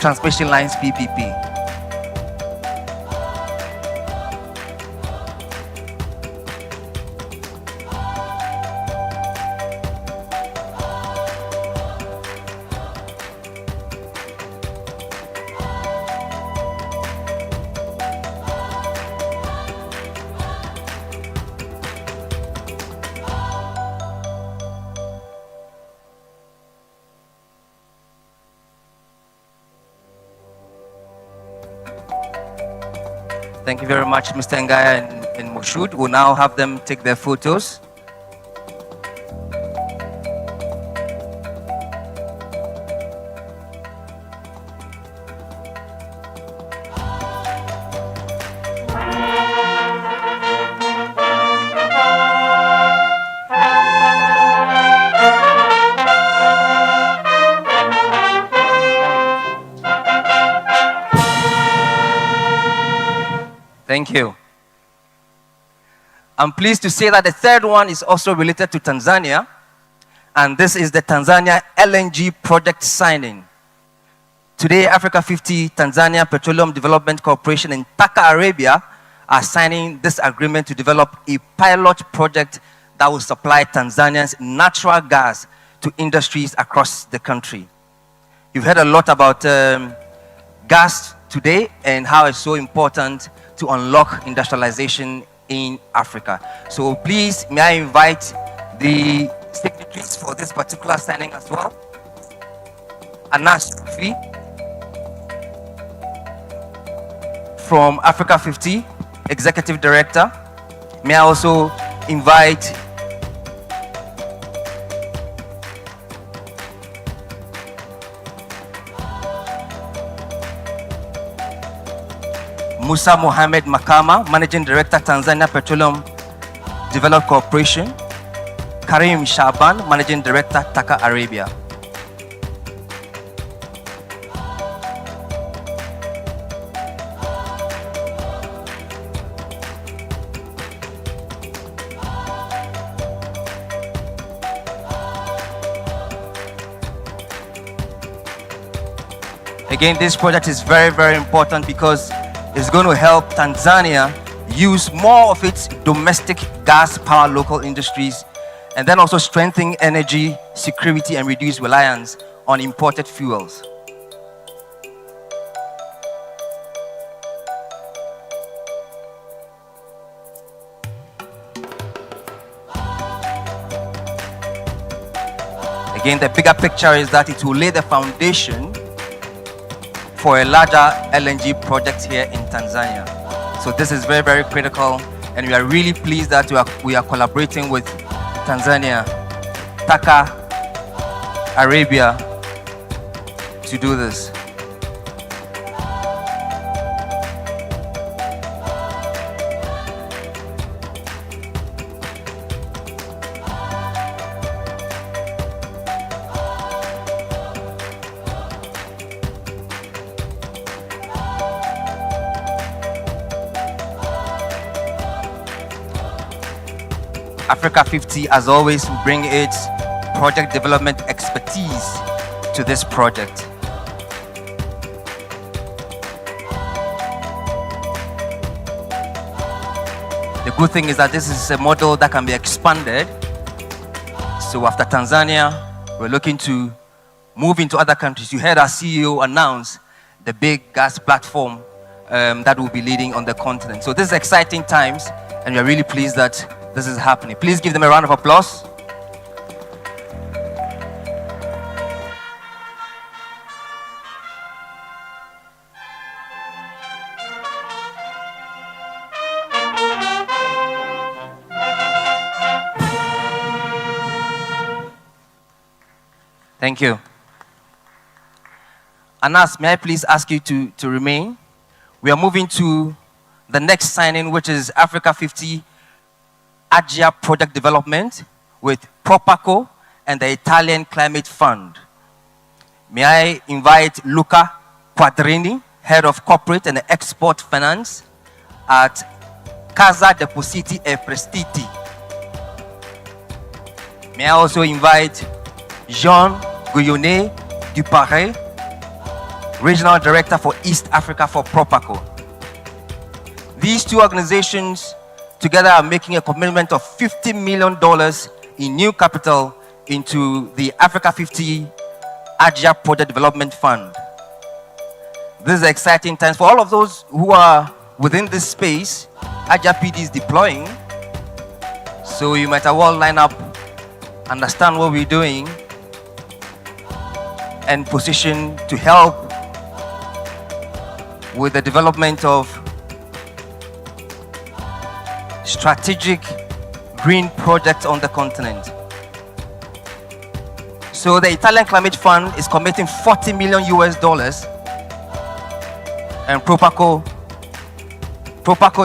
Transmission Lines PPP. Thank you very much, Mr. Ngaya and Moshood. We'll now have them take their photos. Thank you. I'm pleased to say that the third one is also related to Tanzania, and this is the Tanzania LNG project signing. Today, Africa50, Tanzania Petroleum Development Corporation and Taka Arabia are signing this agreement to develop a pilot project that will supply Tanzania's natural gas to industries across the country. You've heard a lot about gas today and how it's so important to unlock industrialization in Africa. So please, may I invite the signatories for this particular signing as well. Anas Sufi from Africa50, Executive Director. May I also invite Musa Mohamed Makama, Managing Director, Tanzania Petroleum Development Corporation. Karim Shaban, Managing Director, Taka Arabia. Again, this project is very, very important because it's going to help Tanzania use more of its domestic gas power local industries, and then also strengthen energy security and reduce reliance on imported fuels. Again, the bigger picture is that it will lay the foundation for a larger LNG project here in Tanzania. So this is very, very critical, and we are really pleased that we are collaborating with Tanzania, Taka Arabia to do this. Africa50, as always, will bring its project development expertise to this project. The good thing is that this is a model that can be expanded. So after Tanzania, we're looking to move into other countries. You heard our CEO announce the big gas platform that will be leading on the continent. So this is exciting times, and we're really pleased that this is happening. Please give them a round of applause. Thank you. Anas, may I please ask you to remain? We are moving to the next signing, which is Africa50 Agia Project Development with Propaco and the Italian Climate Fund. May I invite Luca Quadrini, Head of Corporate and Export Finance at Casa Depositi e Prestiti. May I also invite Jean Guyonnet Duparé, Regional Director for East Africa for Propaco. These two organizations together are making a commitment of $50 million in new capital into the Africa50 Agia Project Development Fund. This is exciting times for all of those who are within this space. Agia PD is deploying, so you might as well line up, understand what we're doing, and position to help with the development of strategic green projects on the continent. So the Italian Climate Fund is committing $40 million US, and Propaco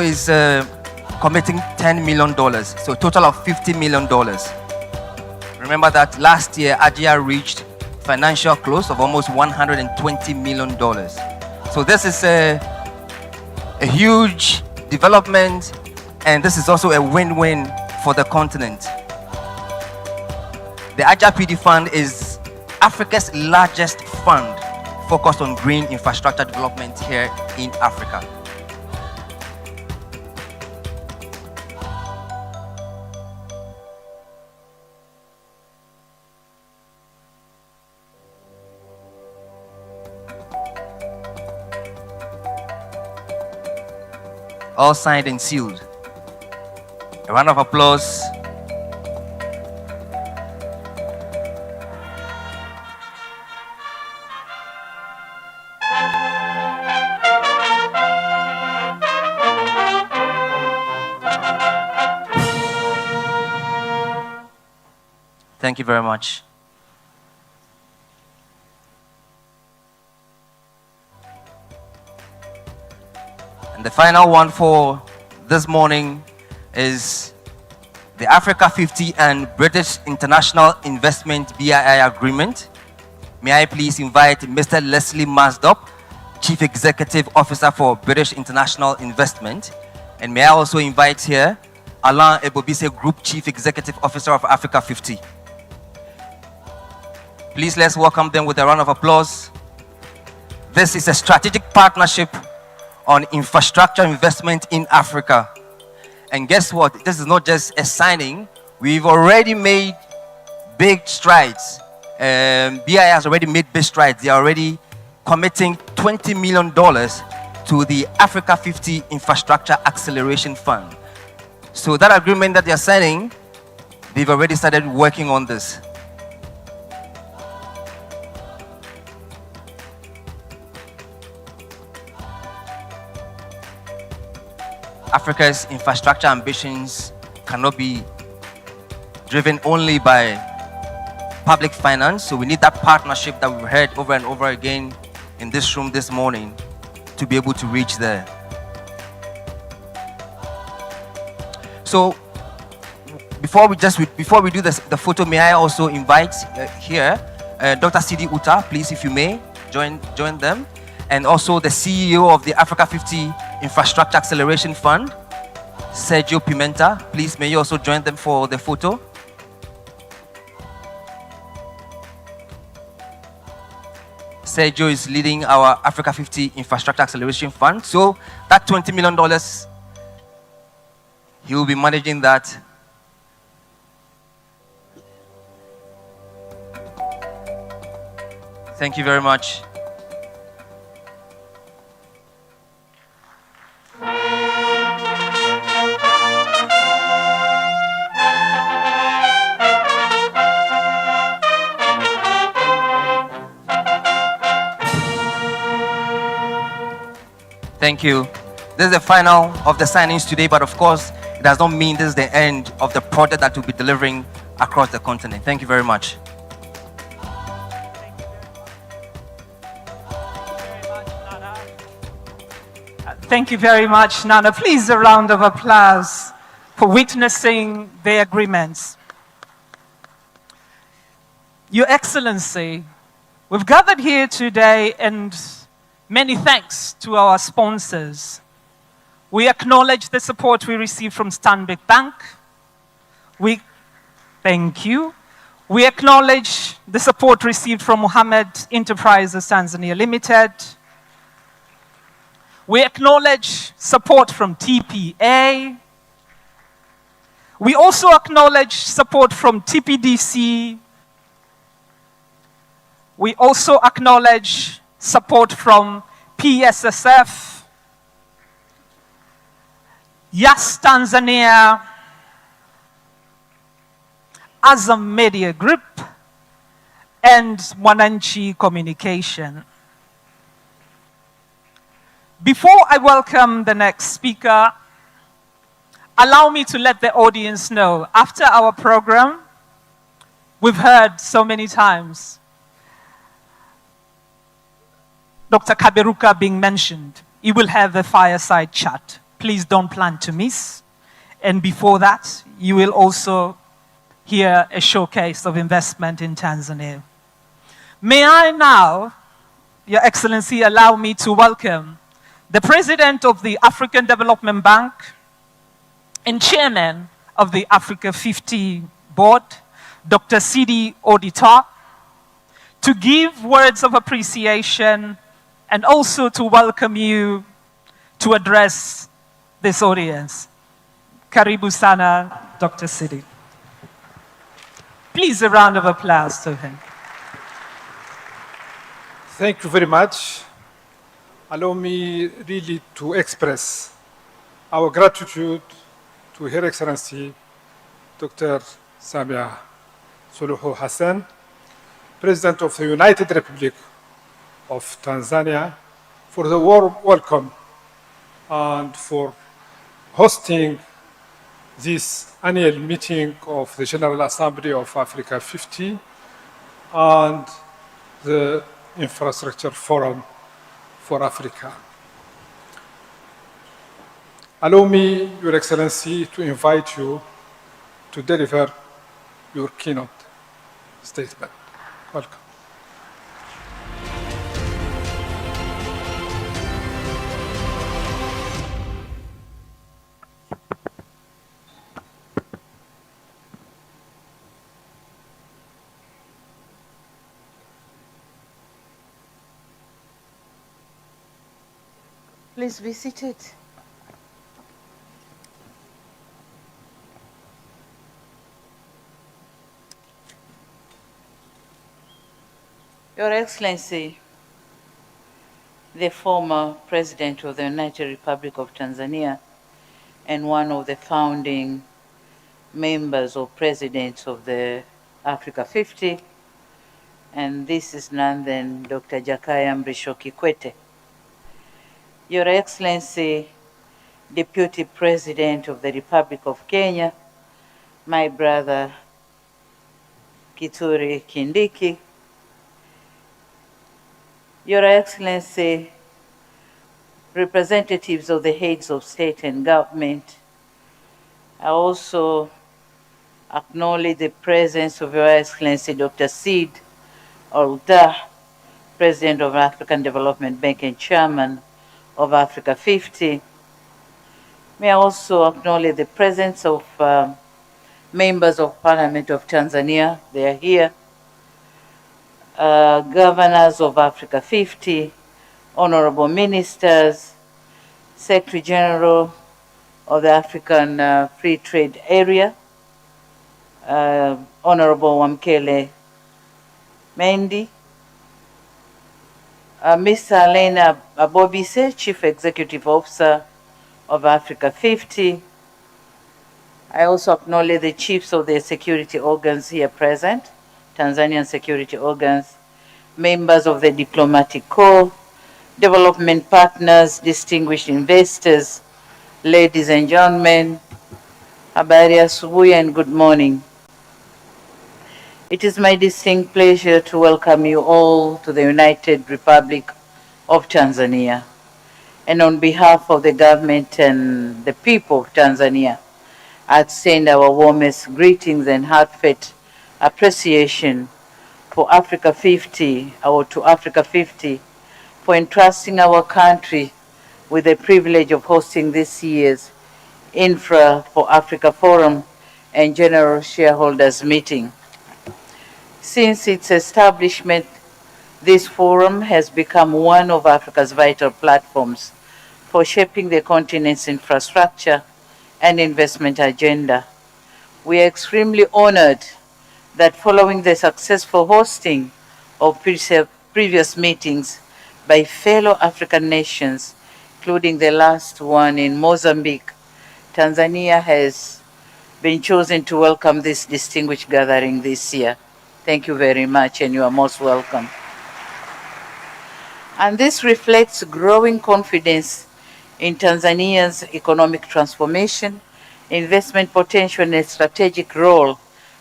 is committing $10 million, so a total of $50 million. Remember that last year, Agia reached financial close of almost $120 million. So this is a huge development, and this is also a win-win for the continent. The Agia PD Fund is Africa's largest fund focused on green infrastructure development here in Africa. All signed and sealed. A round of applause. Thank you very much. And the final one for this morning is the Africa50 and British International Investment BII Agreement. May I please invite Mr. Leslie Masdop, Chief Executive Officer for British International Investment. And may I also invite here Alain Ebobise, Group Chief Executive Officer of Africa50. Please let's welcome them with a round of applause. This is a strategic partnership on infrastructure investment in Africa. And guess what? This is not just a signing. We've already made big strides. BI has already made big strides. They are already committing $20 million to the Africa50 Infrastructure Acceleration Fund. So that agreement that they are signing, they've already started working on this. Africa's infrastructure ambitions cannot be driven only by public finance, so we need that partnership that we've heard over and over again in this room this morning to be able to reach there. So before we do this, the photo, may I also invite here Dr. Sidi Uta, please, if you may, join them, and also the CEO of the Africa50 Infrastructure Acceleration Fund, Sergio Pimenta. Please, may you also join them for the photo. Sergio is leading our Africa50 Infrastructure Acceleration Fund. So that $20 million, he will be managing that. Thank you very much. Thank you. This is the final of the signings today, but of course, it does not mean this is the end of the project that we'll be delivering across the continent. Thank you very much. Thank you very much, Nana. Please, a round of applause for witnessing the agreements. Your Excellency, we've gathered here today, and many thanks to our sponsors. We acknowledge the support we received from Stanbic Bank. Thank you. We acknowledge the support received from Mohammed Enterprises Tanzania Limited. We acknowledge support from TPA. We also acknowledge support from TPDC. We also acknowledge support from PSSF, Yes Tanzania, Azam Media Group, and Mwananchi Communication. Before I welcome the next speaker, allow me to let the audience know, after our program, we've heard so many times Dr. Kaberuka being mentioned. He will have a fireside chat. Please don't plan to miss. And before that, you will also hear a showcase of investment in Tanzania. May I now, Your Excellency, allow me to welcome the President of the African Development Bank and Chairman of the Africa50 Board, Dr. Sidi Auditor, to give words of appreciation and also to welcome you to address this audience. Karibu sana, Dr. Sidi. Please, a round of applause to him. Thank you very much. Allow me really to express our gratitude to Her Excellency Dr. Samia Suluhu Hassan, President of the United Republic of Tanzania, for the warm welcome and for hosting this annual meeting of the General Assembly of Africa50 and the Infrastructure Forum for Africa. Allow me, Your Excellency, to invite you to deliver your keynote statement. Welcome. Please be seated. Your Excellency, the former President of the United Republic of Tanzania and one of the founding members or presidents of the Africa50, and this is none than Dr. Jakaya Mrisho Kikwete. Your Excellency, Deputy President of the Republic of Kenya, my brother Kithure Kindiki, Your Excellency, representatives of the heads of state and government, I also acknowledge the presence of Your Excellency Dr. Sid Auditor, President of African Development Bank and Chairman of Africa50. May I also acknowledge the presence of members of Parliament of Tanzania. They are here. Governors of Africa50, honorable ministers, Secretary General of the African Free Trade Area, Honorable Wamkele Mendi, Mr. Elena Abobise, Chief Executive Officer of Africa50. I also acknowledge the chiefs of the security organs here present, Tanzanian security organs, members of the diplomatic corps, development partners, distinguished investors, ladies and gentlemen, habari asubuhi and good morning. It is my distinct pleasure to welcome you all to the United Republic of Tanzania. And on behalf of the government and the people of Tanzania, I extend our warmest greetings and heartfelt appreciation for Africa50, or to Africa50, for entrusting our country with the privilege of hosting this year's Infra for Africa Forum and General Shareholders Meeting. Since its establishment, this forum has become one of Africa's vital platforms for shaping the continent's infrastructure and investment agenda. We are extremely honored that following the successful hosting of previous meetings by fellow African nations, including the last one in Mozambique, Tanzania has been chosen to welcome this distinguished gathering this year. Thank you very much, and you are most welcome. And this reflects growing confidence in Tanzania's economic transformation, investment potential, and strategic role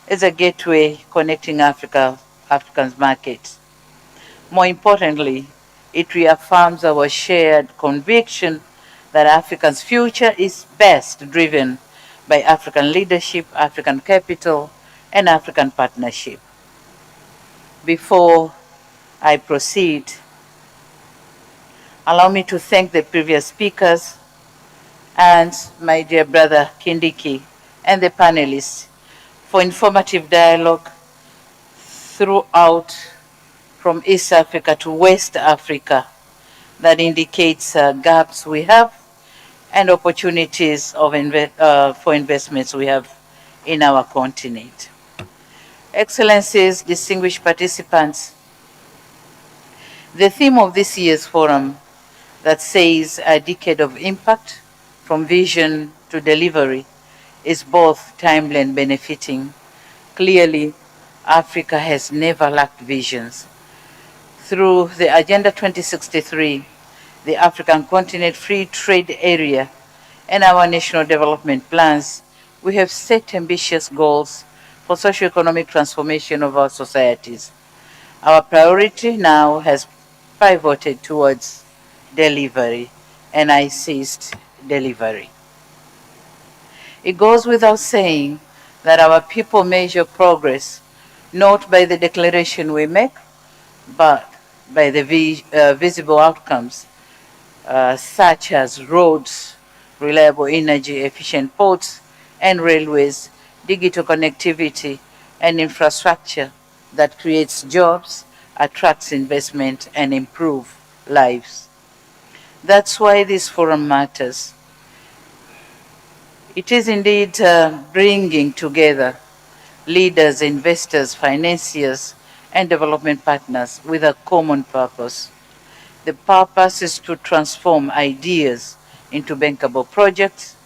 as a gateway connecting Africa's markets. More importantly, it reaffirms our shared conviction that Africa's future is best driven by African leadership, African capital, and African partnership. Before I proceed, allow me to thank the previous speakers and my dear brother Kindiki and the panelists for informative dialogue throughout from East Africa to West Africa that indicates gaps we have and opportunities of for investments we have in our continent. Excellencies, distinguished participants, the theme of this year's forum that says a decade of impact from vision to delivery is both timely and benefiting. Clearly, Africa has never lacked visions. Through the Agenda 2063, the African Continent Free Trade Area, and our national development plans, we have set ambitious goals for socio-economic transformation of our societies. Our priority now has pivoted towards delivery, and I insist, delivery. It goes without saying that our people measure progress not by the declaration we make, but by the visible outcomes, such as roads, reliable energy, efficient ports and railways, digital connectivity, and infrastructure that creates jobs, attracts investment, and improves lives. That's why this forum matters. It is indeed bringing together leaders, investors, financiers, and development partners with a common purpose. The purpose is to transform ideas into bankable projects,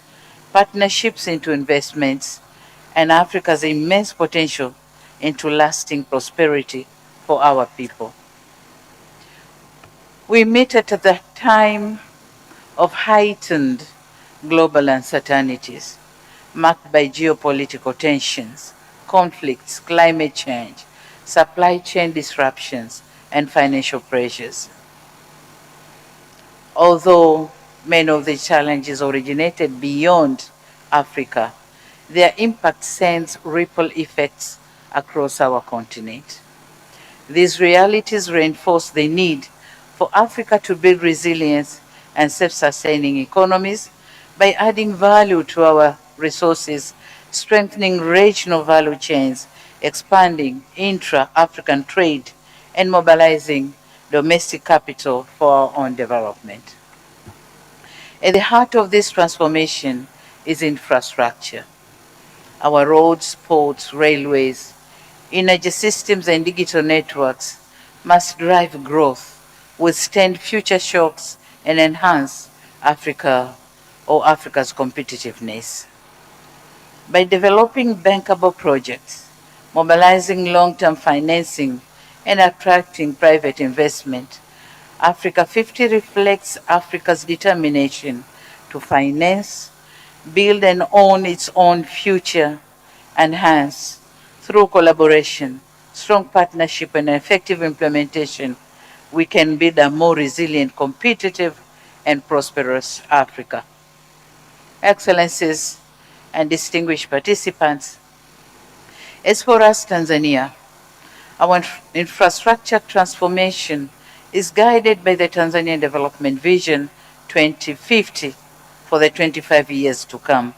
partnerships into investments, and Africa's immense potential into lasting prosperity for our people. We meet at the time of heightened global uncertainties, marked by geopolitical tensions, conflicts, climate change, supply chain disruptions, and financial pressures. Although many of the challenges originated beyond Africa, their impact sends ripple effects across our continent. These realities reinforce the need for Africa to build resilience and self-sustaining economies by adding value to our resources, strengthening regional value chains, expanding intra-African trade, and mobilizing domestic capital for our own development. At the heart of this transformation is infrastructure. Our roads, ports, railways, energy systems, and digital networks must drive growth, withstand future shocks, and enhance Africa's competitiveness. By developing bankable projects, mobilizing long-term financing, and attracting private investment, Africa50 reflects Africa's determination to finance, build and own its own future, and hence, through collaboration, strong partnership, and effective implementation, we can build a more resilient, competitive, and prosperous Africa. Excellencies and distinguished participants, as for us, Tanzania, our infrastructure transformation is guided by the Tanzanian Development Vision 2050 for the 25 years to come,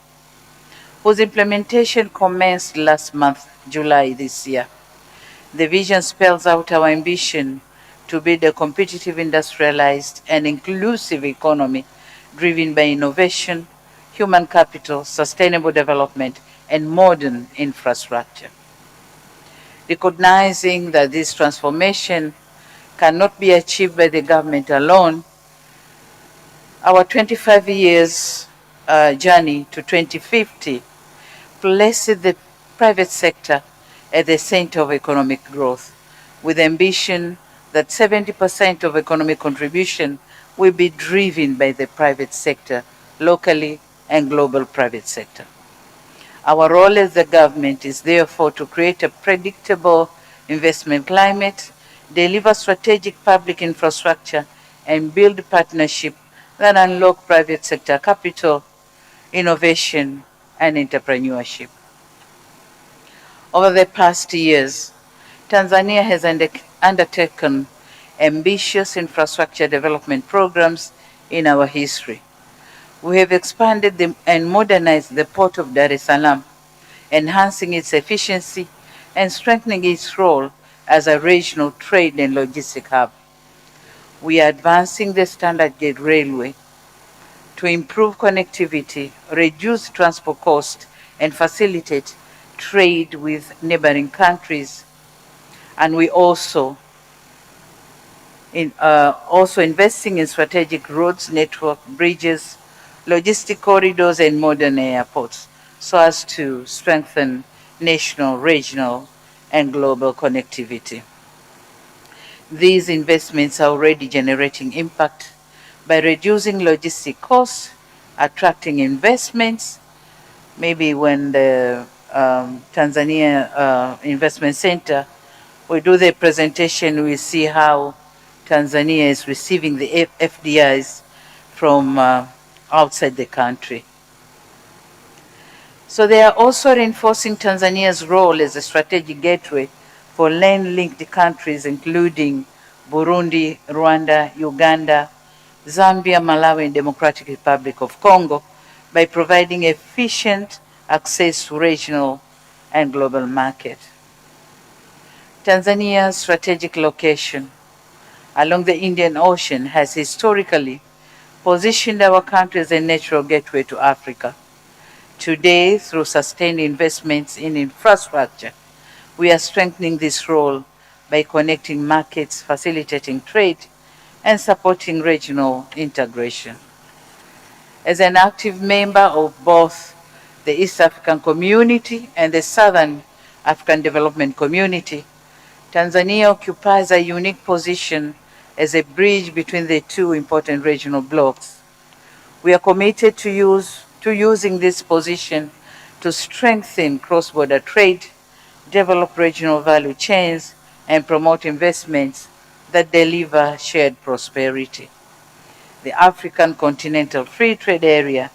whose implementation commenced last month, July this year. The vision spells out our ambition to build a competitive, industrialized, and inclusive economy driven by innovation, human capital, sustainable development, and modern infrastructure. Recognizing that this transformation cannot be achieved by the government alone, our 25 years journey to 2050 places the private sector at the center of economic growth, with ambition that 70% of economic contribution will be driven by the private sector, locally and global private sector. Our role as the government is therefore to create a predictable investment climate, deliver strategic public infrastructure, and build partnership that unlock private sector capital, innovation, and entrepreneurship. Over the past years, Tanzania has undertaken ambitious infrastructure development programs in our history. We have expanded and modernized the port of Dar es Salaam, enhancing its efficiency and strengthening its role as a regional trade and logistic hub. We are advancing the standard gauge railway to improve connectivity, reduce transport costs, and facilitate trade with neighboring countries. And we also investing in strategic roads, network, bridges, logistic corridors, and modern airports so as to strengthen national, regional, and global connectivity. These investments are already generating impact by reducing logistic costs, attracting investments. Maybe when the Tanzania Investment Center, we do the presentation, we see how Tanzania is receiving the FDIs from outside the country. So they are also reinforcing Tanzania's role as a strategic gateway for land-linked countries, including Burundi, Rwanda, Uganda, Zambia, Malawi, and Democratic Republic of Congo, by providing efficient access to regional and global market. Tanzania's strategic location along the Indian Ocean has historically positioned our country as a natural gateway to Africa. Today, through sustained investments in infrastructure, we are strengthening this role by connecting markets, facilitating trade, and supporting regional integration. As an active member of both the East African Community and the Southern African Development Community, Tanzania occupies a unique position as a bridge between the two important regional blocs. We are committed to using this position to strengthen cross-border trade, develop regional value chains, and promote investments that deliver shared prosperity. The African Continental Free Trade Area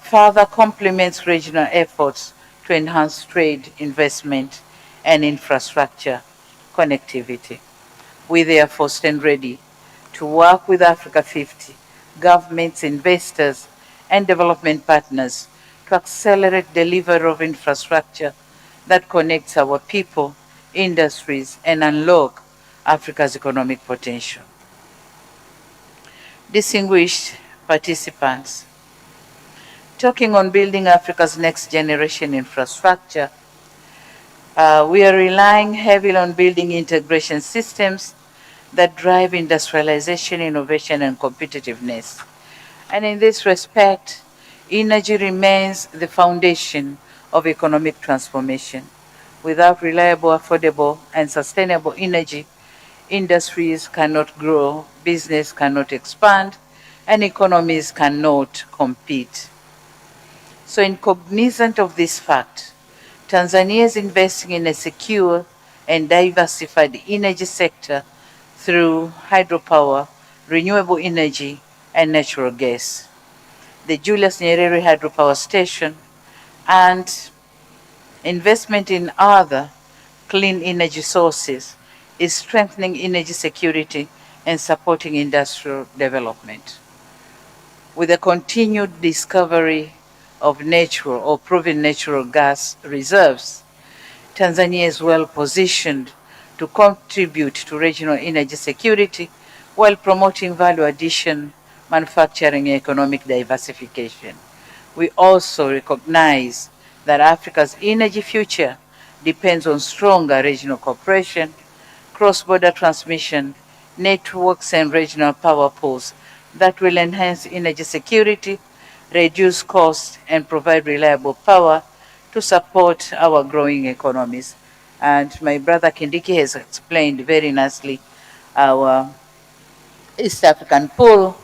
further complements regional efforts to enhance trade, investment, and infrastructure connectivity. We therefore stand ready to work with Africa50, governments, investors, and development partners to accelerate delivery of infrastructure that connects our people, industries, and unlock Africa's economic potential. Distinguished participants, talking on building Africa's next generation infrastructure, we are relying heavily on building integration systems that drive industrialization, innovation, and competitiveness. And in this respect, energy remains the foundation of economic transformation. Without reliable, affordable, and sustainable energy, industries cannot grow, business cannot expand, and economies cannot compete. So in cognizant of this fact, Tanzania is investing in a secure and diversified energy sector through hydropower, renewable energy, and natural gas. The Julius Nyerere Hydropower Station and investment in other clean energy sources is strengthening energy security and supporting industrial development. With the continued discovery of natural or proven natural gas reserves, Tanzania is well positioned to contribute to regional energy security while promoting value addition, manufacturing, and economic diversification. We also recognize that Africa's energy future depends on stronger regional cooperation, cross-border transmission, networks, and regional power pools that will enhance energy security, reduce costs, and provide reliable power to support our growing economies. And my brother Kindiki has explained very nicely our East African pool,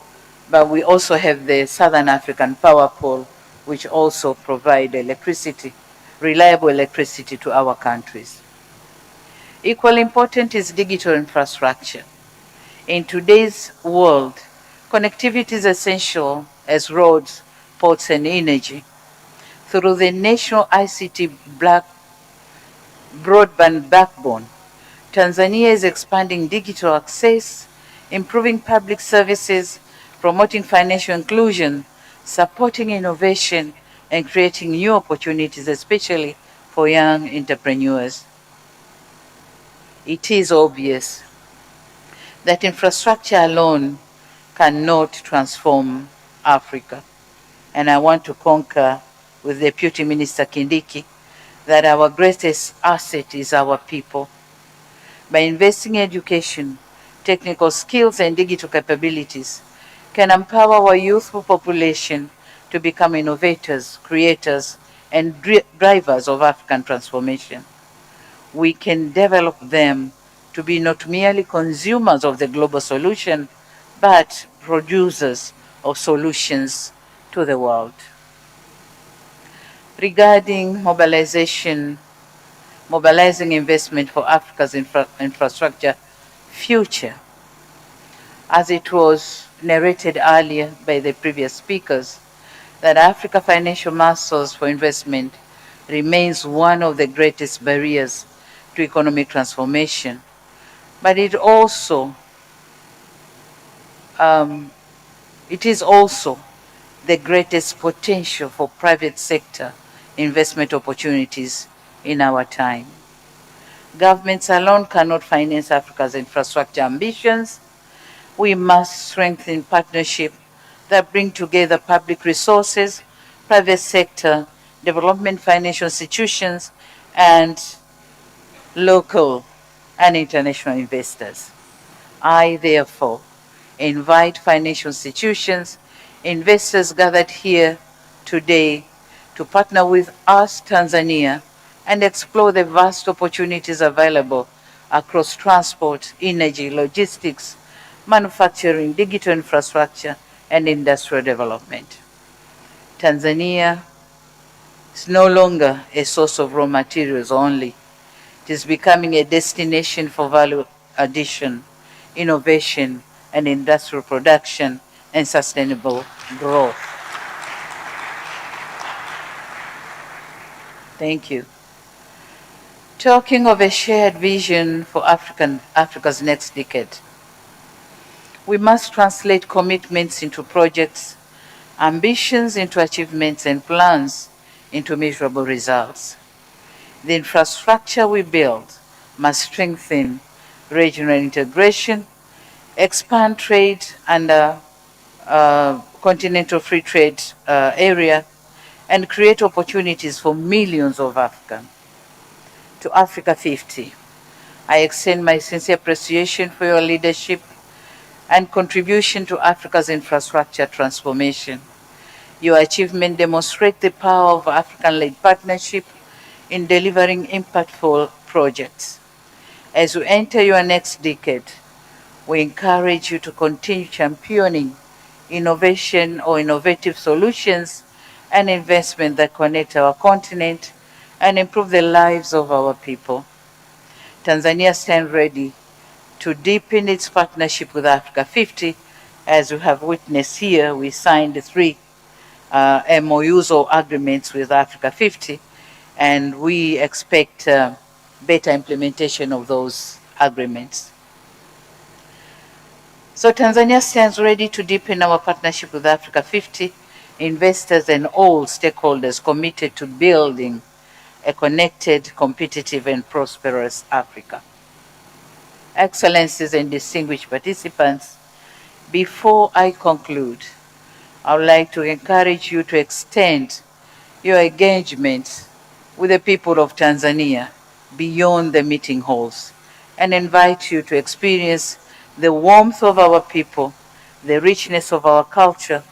but we also have the Southern African power pool, which also provide electricity, reliable electricity to our countries. Equally important is digital infrastructure. In today's world, connectivity is essential as roads, ports, and energy. Through the national ICT broadband backbone, Tanzania is expanding digital access, improving public services, promoting financial inclusion, supporting innovation, and creating new opportunities, especially for young entrepreneurs. It is obvious that infrastructure alone cannot transform Africa. And I want to concur with Deputy Minister Kindiki that our greatest asset is our people. By investing in education, technical skills, and digital capabilities, can empower our youthful population to become innovators, creators, and drivers of African transformation. We can develop them to be not merely consumers of the global solution, but producers of solutions to the world. Regarding mobilizing investment for Africa's infrastructure future, as it was narrated earlier by the previous speakers, that Africa financial muscles for investment remains one of the greatest barriers to economic transformation, but it is also the greatest potential for private sector investment opportunities in our time. Governments alone cannot finance Africa's infrastructure ambitions. We must strengthen partnerships that bring together public resources, private sector, development financial institutions, and local and international investors. I, therefore, invite financial institutions, investors gathered here today to partner with us, Tanzania, and explore the vast opportunities available across transport, energy, logistics, manufacturing, digital infrastructure, and industrial development. Tanzania is no longer a source of raw materials only. It is becoming a destination for value addition, innovation, and industrial production and sustainable growth. Thank you. Talking of a shared vision for Africa's next decade, we must translate commitments into projects, ambitions into achievements, and plans into measurable results. The infrastructure we build must strengthen regional integration, expand trade under continental free trade area, and create opportunities for millions of Africans. To Africa50, I extend my sincere appreciation for your leadership and contribution to Africa's infrastructure transformation. Your achievements demonstrate the power of African-led partnership in delivering impactful projects. As you enter your next decade, we encourage you to continue championing innovation or innovative solutions and investment that connect our continent and improve the lives of our people. Tanzania stands ready to deepen its partnership with Africa50. As you have witnessed here, we signed 3 MOUs or agreements with Africa50, and we expect better implementation of those agreements. So Tanzania stands ready to deepen our partnership with Africa50, investors and all stakeholders committed to building a connected, competitive, and prosperous Africa. Excellencies and distinguished participants, before I conclude, I would like to encourage you to extend your engagement with the people of Tanzania beyond the meeting halls and invite you to experience the warmth of our people, the richness of our culture,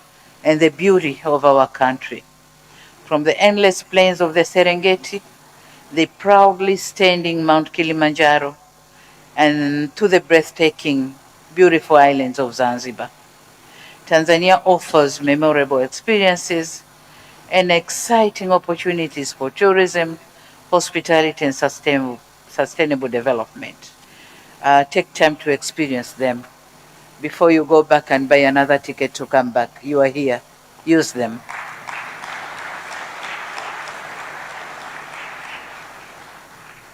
and the beauty of our country. From the endless plains of the Serengeti, the proudly standing Mount Kilimanjaro, and to the breathtaking, beautiful islands of Zanzibar, Tanzania offers memorable experiences and exciting opportunities for tourism, hospitality, and sustainable development. Take time to experience them. Before you go back and buy another ticket to come back, you are here. Use them.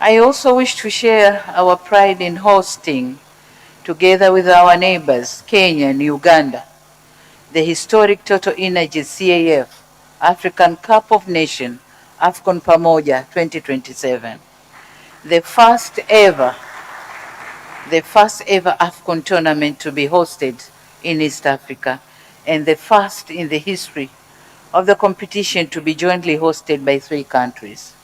I also wish to share our pride in hosting, together with our neighbors, Kenya and Uganda, the historic Total Energies CAF African Cup of Nations, AFCON Pamoja 2027. The first ever AFCON tournament to be hosted in East Africa, and the first in the history of the competition to be jointly hosted by 3 countries.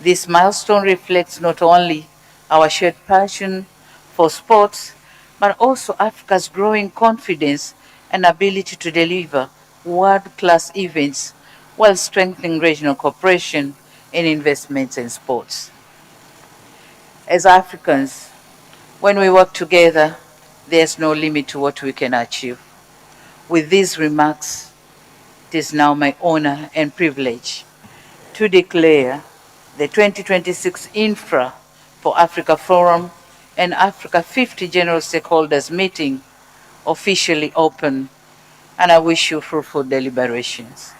This milestone reflects not only our shared passion for sports, but also Africa's growing confidence and ability to deliver world-class events while strengthening regional cooperation and investments in sports. As Africans, when we work together, there's no limit to what we can achieve. With these remarks, it is now my honor and privilege to declare the 2026 Infra for Africa Forum and Africa50 General Stakeholders Meeting officially open, and I wish you fruitful deliberations.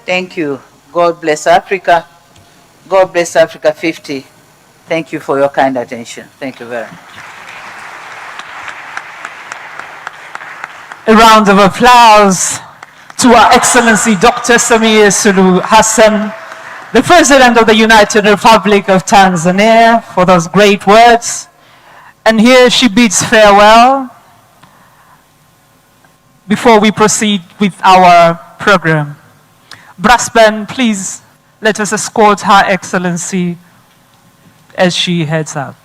Thank you. God bless Africa. God bless Africa 50. Thank you for your kind attention. Thank you very much. A round of applause to Our Excellency Dr. Samia Suluhu Hassan, the President of the United Republic of Tanzania, for those great words. And here she bids farewell before we proceed with our program. Brass band, please let us escort Her Excellency as she heads out.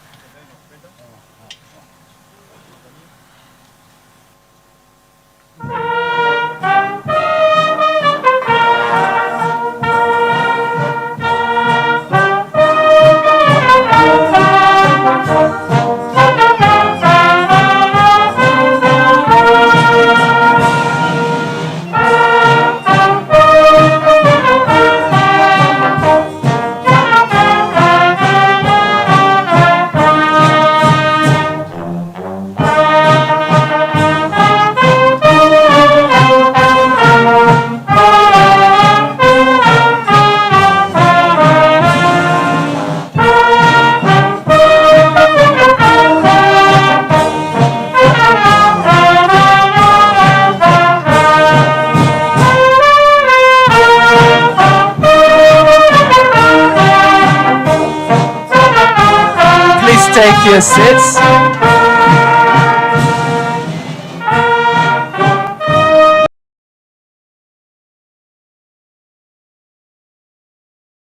Take your seats.